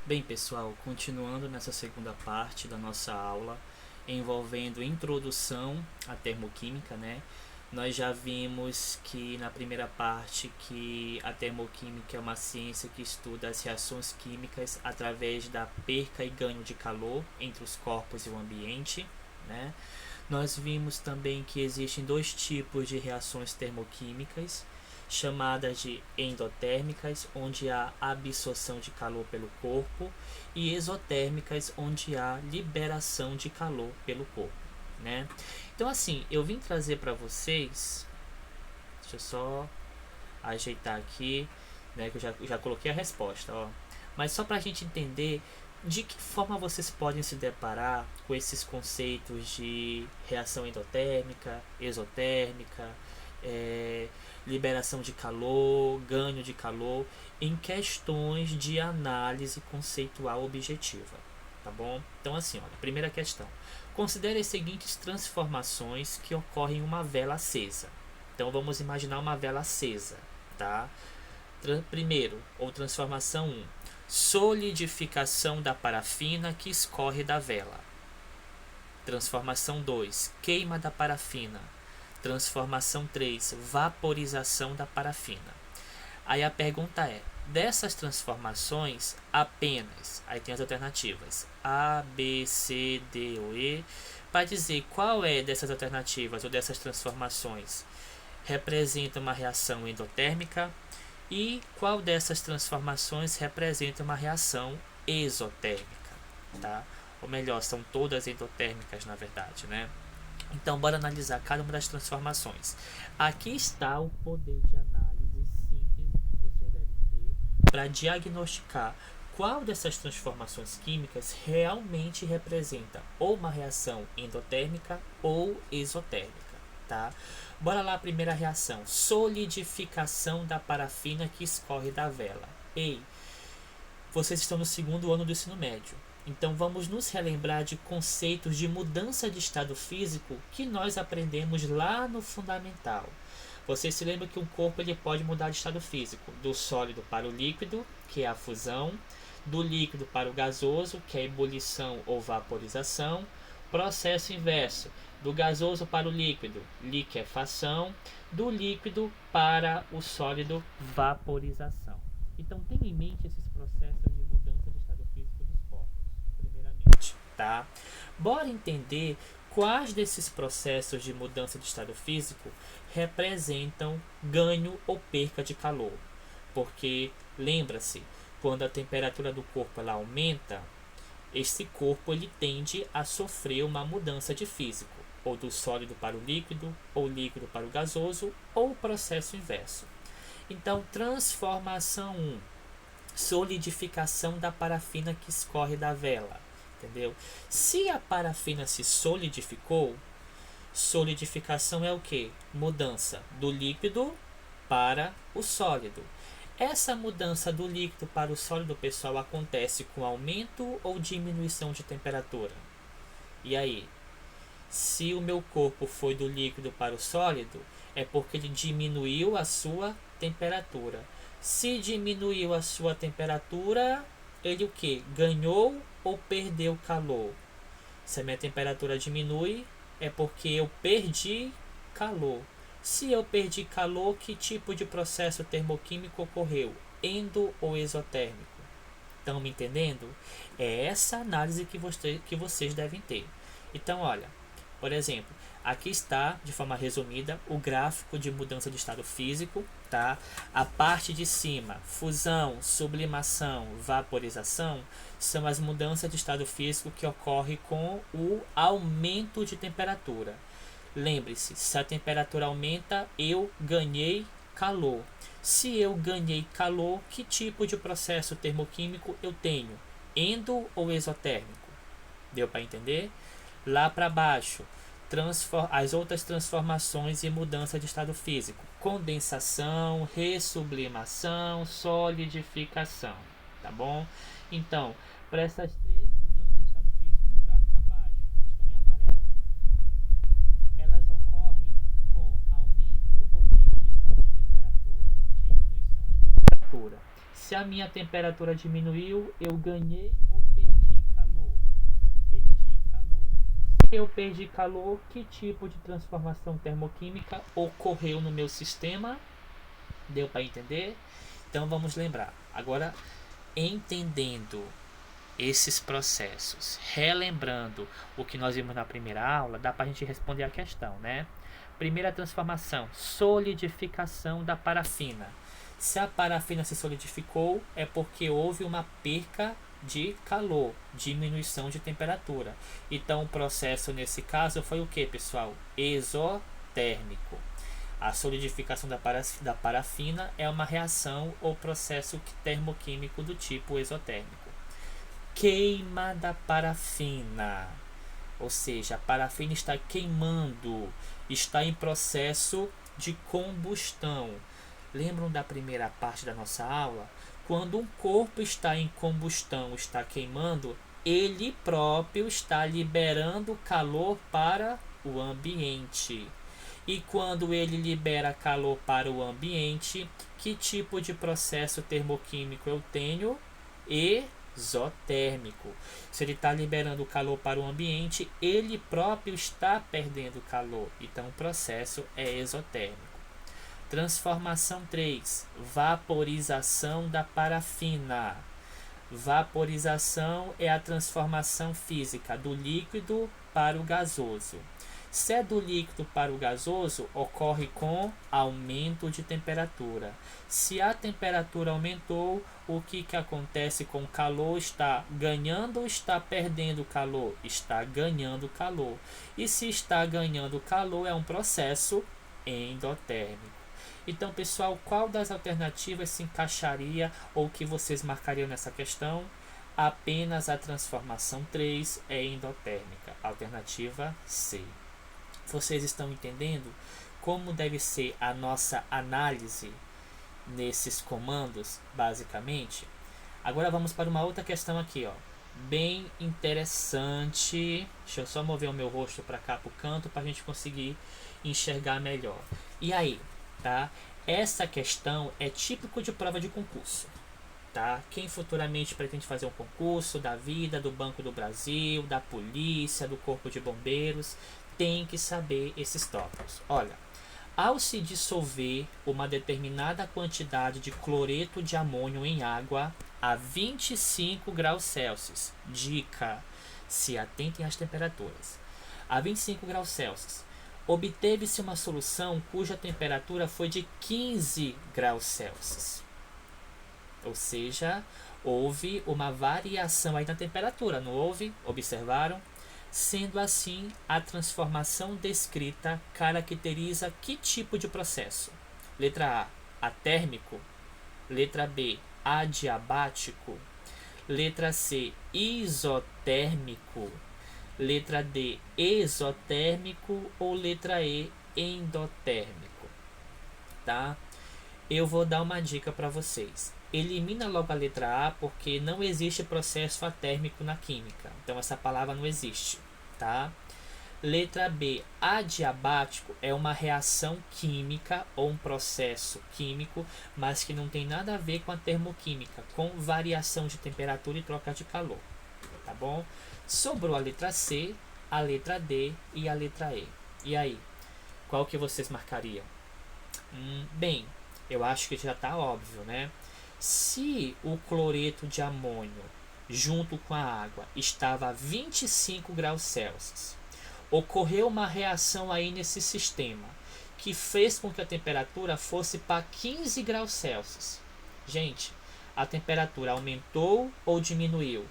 Bem, pessoal, continuando nessa segunda parte da nossa aula, envolvendo introdução à termoquímica, né? Nós já vimos que na primeira parte que a termoquímica é uma ciência que estuda as reações químicas através da perca e ganho de calor entre os corpos e o ambiente, né? Nós vimos também que existem dois tipos de reações termoquímicas, chamadas de endotérmicas, onde há absorção de calor pelo corpo, e exotérmicas, onde há liberação de calor pelo corpo, né? Então, assim, eu vim trazer para vocês, deixa eu só ajeitar aqui, né, que eu já coloquei a resposta, ó. Mas só para a gente entender de que forma vocês podem se deparar com esses conceitos de reação endotérmica, exotérmica, liberação de calor, ganho de calor, em questões de análise conceitual objetiva, tá bom? Então, assim, olha, primeira questão. Considere as seguintes transformações que ocorrem em uma vela acesa. Então, vamos imaginar uma vela acesa, tá? Primeiro, ou transformação 1, solidificação da parafina que escorre da vela. Transformação 2, queima da parafina. Transformação 3, vaporização da parafina. Aí a pergunta é, dessas transformações, apenas, aí tem as alternativas A, B, C, D ou E, para dizer qual é dessas alternativas ou dessas transformações representa uma reação endotérmica e qual dessas transformações representa uma reação exotérmica, tá? Ou melhor, são todas endotérmicas na verdade, né? Então, bora analisar cada uma das transformações. Aqui está o poder de análise e síntese que vocês devem ter para diagnosticar qual dessas transformações químicas realmente representa ou uma reação endotérmica ou exotérmica, tá? Bora lá, a primeira reação, solidificação da parafina que escorre da vela. Ei, vocês estão no segundo ano do ensino médio. Então vamos nos relembrar de conceitos de mudança de estado físico que nós aprendemos lá no fundamental. Vocês se lembram que um corpo ele pode mudar de estado físico, do sólido para o líquido, que é a fusão, do líquido para o gasoso, que é a ebulição ou vaporização, processo inverso, do gasoso para o líquido, liquefação, do líquido para o sólido, vaporização. Então tenha em mente esses processos de mudança de estado físico dos corpos, primeiramente, tá? Bora entender quais desses processos de mudança de estado físico representam ganho ou perca de calor. Porque, lembra-se, quando a temperatura do corpo ela aumenta, esse corpo ele tende a sofrer uma mudança de físico, ou do sólido para o líquido, ou líquido para o gasoso, ou o processo inverso. Então, transformação 1, solidificação da parafina que escorre da vela, entendeu? Se a parafina se solidificou, solidificação é o que? Mudança do líquido para o sólido. Essa mudança do líquido para o sólido, pessoal, acontece com aumento ou diminuição de temperatura? E aí? Se o meu corpo foi do líquido para o sólido, é porque ele diminuiu a sua temperatura. Se diminuiu a sua temperatura, ele o que? Ganhou ou perdeu calor? Se a minha temperatura diminui, é porque eu perdi calor. Se eu perdi calor, que tipo de processo termoquímico ocorreu? Endo ou exotérmico? Estão me entendendo? É essa análise que vocês devem ter. Então, olha, por exemplo, aqui está, de forma resumida, o gráfico de mudança de estado físico, tá? A parte de cima, fusão, sublimação, vaporização, são as mudanças de estado físico que ocorrem com o aumento de temperatura. Lembre-se, se a temperatura aumenta, eu ganhei calor. Se eu ganhei calor, que tipo de processo termoquímico eu tenho? Endo ou exotérmico? Deu para entender? Lá para baixo, as outras transformações e mudança de estado físico. Condensação, ressublimação, solidificação. Tá bom? Então, para essas três mudanças de estado físico do gráfico abaixo, que estão em amarelo, elas ocorrem com aumento ou diminuição de temperatura. se a minha temperatura diminuiu, eu ganhei ou perdi calor? Perdi calor. Se eu perdi calor, que tipo de transformação termoquímica ocorreu no meu sistema? Deu para entender? Então vamos lembrar. Agora, entendendo esses processos, relembrando o que nós vimos na primeira aula, dá para a gente responder a questão, né? Primeira transformação, solidificação da parafina. Se a parafina se solidificou, é porque houve uma perca de calor, diminuição de temperatura. Então o processo nesse caso foi o que, pessoal? Exotérmico. A solidificação da parafina é uma reação ou processo termoquímico do tipo exotérmico. Queima da parafina, ou seja, a parafina está queimando, está em processo de combustão. Lembram da primeira parte da nossa aula? Quando um corpo está em combustão, está queimando, ele próprio está liberando calor para o ambiente. E quando ele libera calor para o ambiente, que tipo de processo termoquímico eu tenho? Exotérmico. Se ele está liberando calor para o ambiente, ele próprio está perdendo calor. Então o processo é exotérmico. Transformação 3. Vaporização da parafina. Vaporização é a transformação física do líquido para o gasoso. Se é do líquido para o gasoso, ocorre com aumento de temperatura. Se a temperatura aumentou, o que acontece com o calor? Está ganhando ou está perdendo calor? Está ganhando calor. E se está ganhando calor, é um processo endotérmico. Então, pessoal, qual das alternativas se encaixaria ou que vocês marcariam nessa questão? Apenas a transformação 3 é endotérmica. Alternativa C. Vocês estão entendendo como deve ser a nossa análise nesses comandos, basicamente? Agora vamos para uma outra questão aqui, ó. Bem interessante. Deixa eu só mover o meu rosto para cá, para o canto, para a gente conseguir enxergar melhor. E aí, tá? Essa questão é típico de prova de concurso. Tá? Quem futuramente pretende fazer um concurso da vida, do Banco do Brasil, da polícia, do Corpo de Bombeiros, tem que saber esses tópicos. Olha, ao se dissolver uma determinada quantidade de cloreto de amônio em água a 25 graus Celsius, dica, se atentem às temperaturas, a 25 graus Celsius, obteve-se uma solução cuja temperatura foi de 15 graus Celsius. Ou seja, houve uma variação aí na temperatura, não houve? Observaram? Sendo assim, a transformação descrita caracteriza que tipo de processo? Letra A, atérmico. Letra B, adiabático. Letra C, isotérmico. Letra D, exotérmico. Ou letra E, endotérmico. Tá? Eu vou dar uma dica para vocês. Elimina logo a letra A, porque não existe processo atérmico na química. Então essa palavra não existe, tá? Letra B, adiabático é uma reação química ou um processo químico, mas que não tem nada a ver com a termoquímica, com variação de temperatura e troca de calor, tá bom? Sobrou a letra C, a letra D e a letra E. E aí, qual que vocês marcariam? Bem, eu acho que já está óbvio, né? Se o cloreto de amônio junto com a água estava a 25 graus Celsius, ocorreu uma reação aí nesse sistema que fez com que a temperatura fosse para 15 graus Celsius. Gente, a temperatura aumentou ou diminuiu?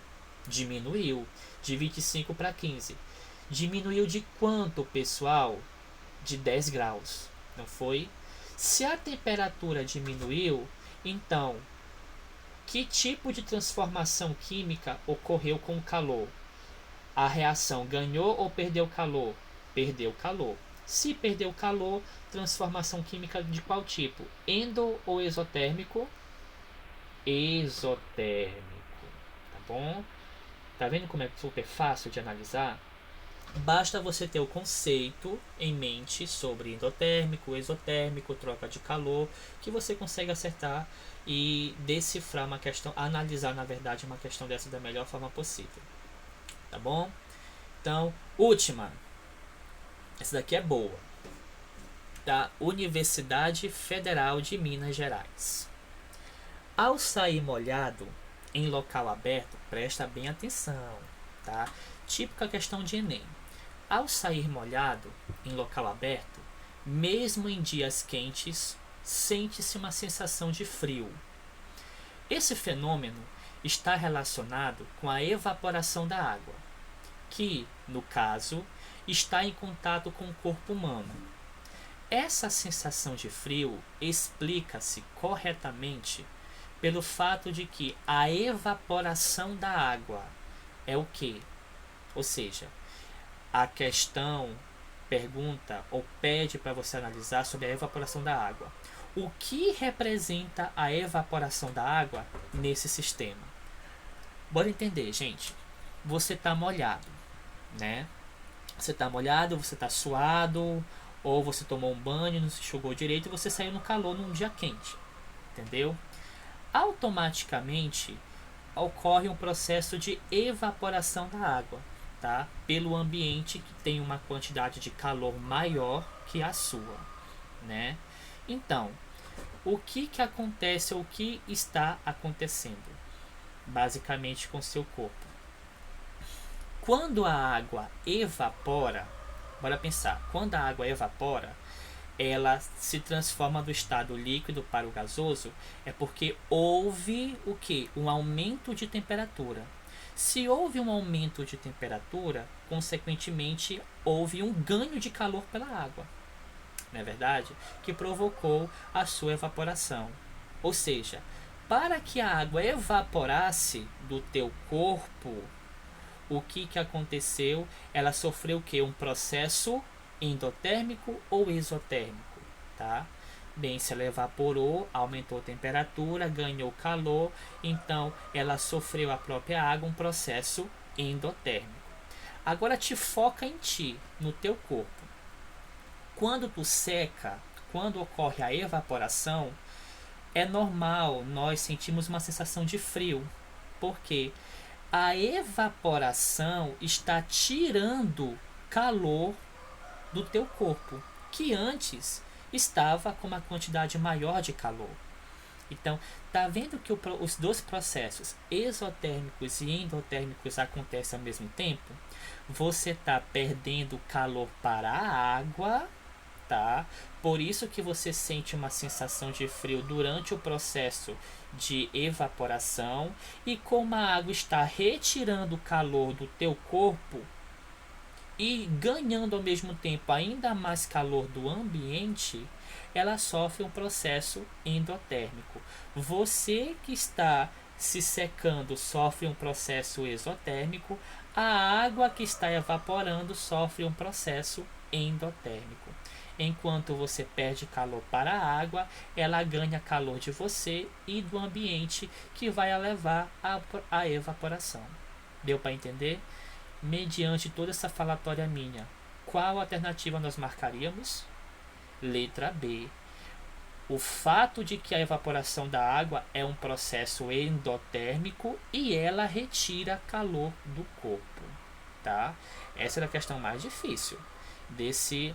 Diminuiu, de 25 para 15. Diminuiu de quanto, pessoal? De 10 graus, não foi? Se a temperatura diminuiu, então, que tipo de transformação química ocorreu com o calor? A reação ganhou ou perdeu calor? Perdeu calor. Se perdeu calor, transformação química de qual tipo? Endo ou exotérmico? Exotérmico. Tá bom? Tá vendo como é super fácil de analisar? Basta você ter o conceito em mente sobre endotérmico, exotérmico, troca de calor, que você consegue acertar e decifrar uma questão, analisar na verdade uma questão dessa da melhor forma possível. Tá bom? Então, última. Essa daqui é boa. Da Universidade Federal de Minas Gerais. Ao sair molhado em local aberto, presta bem atenção, tá? Típica questão de Enem. Ao sair molhado em local aberto, mesmo em dias quentes, sente-se uma sensação de frio. Esse fenômeno está relacionado com a evaporação da água, que, no caso, está em contato com o corpo humano. Essa sensação de frio explica-se corretamente pelo fato de que a evaporação da água é o que? Ou seja, a questão pergunta ou pede para você analisar sobre a evaporação da água. O que representa a evaporação da água nesse sistema? Bora entender, gente. Você está molhado, né? Você está molhado, você está suado, ou você tomou um banho, não se enxugou direito e você saiu no calor num dia quente, entendeu? Automaticamente ocorre um processo de evaporação da água, tá? Pelo ambiente que tem uma quantidade de calor maior que a sua, né? Então, o que acontece, ou o que está acontecendo basicamente com seu corpo? Quando a água evapora, bora pensar, quando a água evapora, ela se transforma do estado líquido para o gasoso, é porque houve o que? Um aumento de temperatura. Se houve um aumento de temperatura, consequentemente houve um ganho de calor pela água, não é verdade? Que provocou a sua evaporação. Ou seja, para que a água evaporasse do teu corpo, o que aconteceu? Ela sofreu o que? Um processo endotérmico ou exotérmico, tá? Bem, se ela evaporou, aumentou a temperatura, ganhou calor, então ela sofreu a própria água, um processo endotérmico. Agora te foca em ti, no teu corpo. Quando tu seca, quando ocorre a evaporação, é normal nós sentimos uma sensação de frio, porque a evaporação está tirando calor do teu corpo, que antes estava com uma quantidade maior de calor. Então, tá vendo que os dois processos exotérmicos e endotérmicos acontecem ao mesmo tempo? Você está perdendo calor para a água, tá? Por isso que você sente uma sensação de frio durante o processo de evaporação, e como a água está retirando o calor do teu corpo e ganhando ao mesmo tempo ainda mais calor do ambiente, ela sofre um processo endotérmico. Você que está se secando sofre um processo exotérmico, a água que está evaporando sofre um processo endotérmico. Enquanto você perde calor para a água, ela ganha calor de você e do ambiente, que vai levar à evaporação. Deu para entender? Mediante toda essa falatória minha, qual alternativa nós marcaríamos? Letra B. O fato de que a evaporação da água é um processo endotérmico e ela retira calor do corpo, tá? Essa era a questão mais difícil desse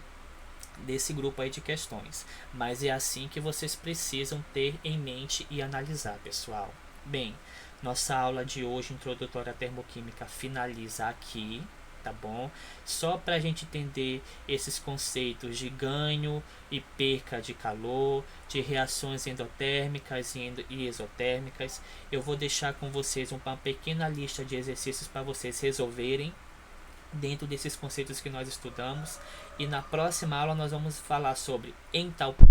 grupo aí de questões, mas é assim que vocês precisam ter em mente e analisar, pessoal. Bem, nossa aula de hoje, introdutória à termoquímica, finaliza aqui, tá bom? Só para a gente entender esses conceitos de ganho e perca de calor, de reações endotérmicas e exotérmicas, eu vou deixar com vocês uma pequena lista de exercícios para vocês resolverem dentro desses conceitos que nós estudamos, e na próxima aula nós vamos falar sobre entalpia,